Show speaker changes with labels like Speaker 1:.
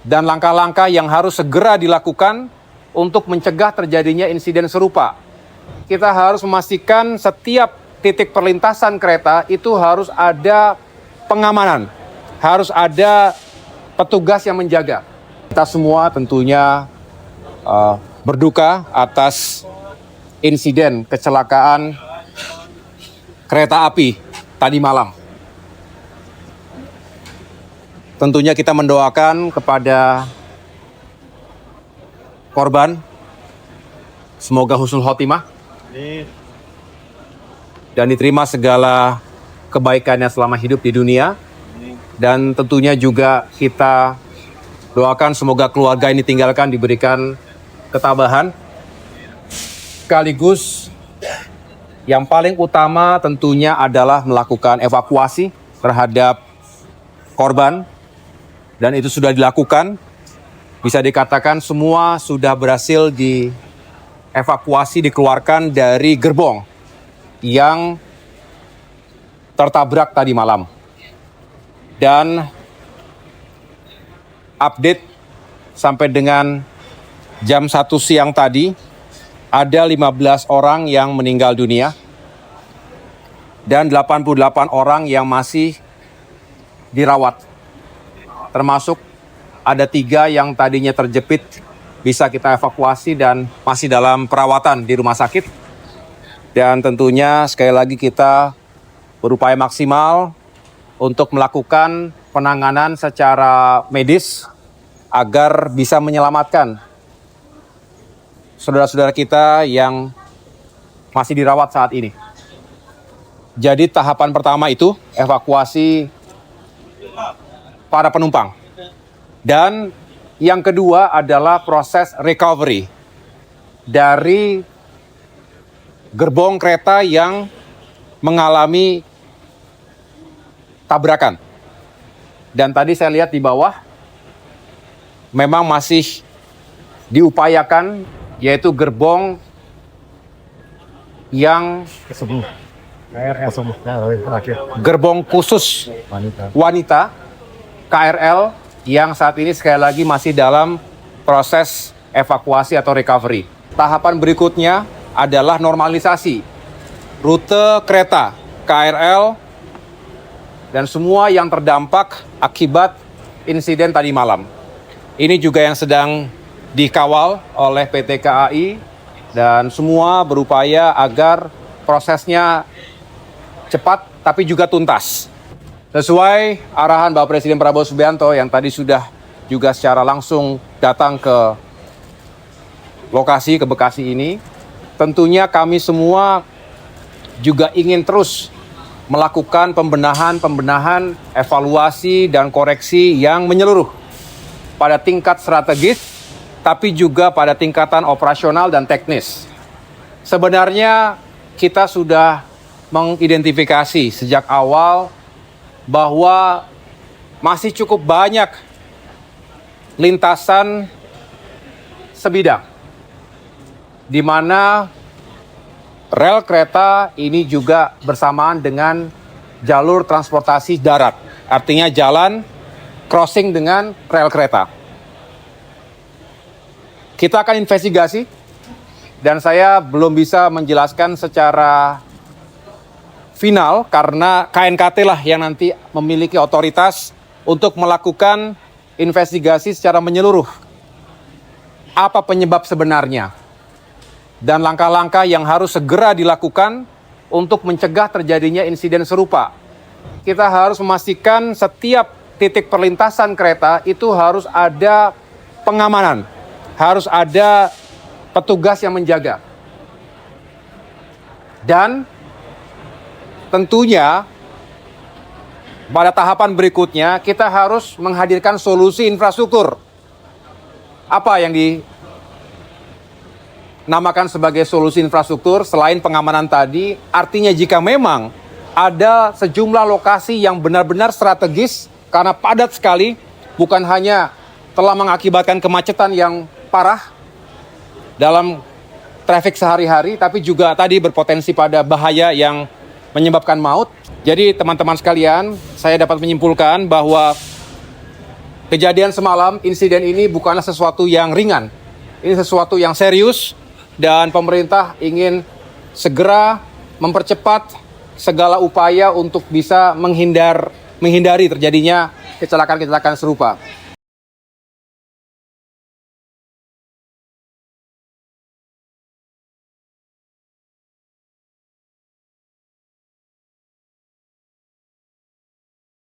Speaker 1: dan langkah-langkah yang harus segera dilakukan untuk mencegah terjadinya insiden serupa. Kita harus memastikan setiap titik perlintasan kereta itu harus ada pengamanan, harus ada petugas yang menjaga. Kita semua tentunya berduka atas insiden kecelakaan kereta api tadi malam. Tentunya kita mendoakan kepada korban, semoga husnul khotimah dan diterima segala kebaikannya selama hidup di dunia. Dan tentunya juga kita doakan semoga keluarga ini tinggalkan diberikan ketabahan. Sekaligus yang paling utama tentunya adalah melakukan evakuasi terhadap korban. Dan itu sudah dilakukan. Bisa dikatakan semua sudah berhasil dievakuasi, dikeluarkan dari gerbong yang tertabrak tadi malam. Dan update sampai dengan jam 1 siang tadi, ada 15 orang yang meninggal dunia dan 88 orang yang masih dirawat. Termasuk ada 3 yang tadinya terjepit bisa kita evakuasi dan masih dalam perawatan di rumah sakit. Dan tentunya sekali lagi kita berupaya maksimal untuk melakukan penanganan secara medis agar bisa menyelamatkan saudara-saudara kita yang masih dirawat saat ini. Jadi tahapan pertama itu evakuasi para penumpang. Dan yang kedua adalah proses recovery dari gerbong kereta yang mengalami tabrakan. Dan tadi saya lihat di bawah memang masih diupayakan, yaitu gerbong yang gerbong khusus wanita KRL yang saat ini sekali lagi masih dalam proses evakuasi atau recovery. Tahapan berikutnya adalah normalisasi rute kereta KRL dan semua yang terdampak akibat insiden tadi malam. Ini juga yang sedang dikawal oleh PT KAI dan semua berupaya agar prosesnya cepat tapi juga tuntas. Sesuai arahan Bapak Presiden Prabowo Subianto yang tadi sudah juga secara langsung datang ke lokasi, ke Bekasi ini, tentunya kami semua juga ingin terus melakukan pembenahan, evaluasi dan koreksi yang menyeluruh pada tingkat strategis, tapi juga pada tingkatan operasional dan teknis. Sebenarnya kita sudah mengidentifikasi sejak awal bahwa masih cukup banyak lintasan sebidang di mana rel kereta ini juga bersamaan dengan jalur transportasi darat. Artinya jalan crossing dengan rel kereta. Kita akan investigasi dan saya belum bisa menjelaskan secara final karena KNKT lah yang nanti memiliki otoritas untuk melakukan investigasi secara menyeluruh. Apa penyebab sebenarnya? Dan langkah-langkah yang harus segera dilakukan untuk mencegah terjadinya insiden serupa. Kita harus memastikan setiap titik perlintasan kereta itu harus ada pengamanan, harus ada petugas yang menjaga. Dan tentunya pada tahapan berikutnya kita harus menghadirkan solusi infrastruktur. Apa yang dinamakan sebagai solusi infrastruktur selain pengamanan tadi? Artinya jika memang ada sejumlah lokasi yang benar-benar strategis karena padat sekali, bukan hanya telah mengakibatkan kemacetan yang parah dalam trafik sehari-hari, tapi juga tadi berpotensi pada bahaya yang menyebabkan maut. Jadi teman-teman sekalian, saya dapat menyimpulkan bahwa Kejadian semalam, insiden ini bukanlah sesuatu yang ringan. Ini sesuatu yang serius dan pemerintah ingin segera mempercepat segala upaya untuk bisa menghindari terjadinya kecelakaan-kecelakaan serupa.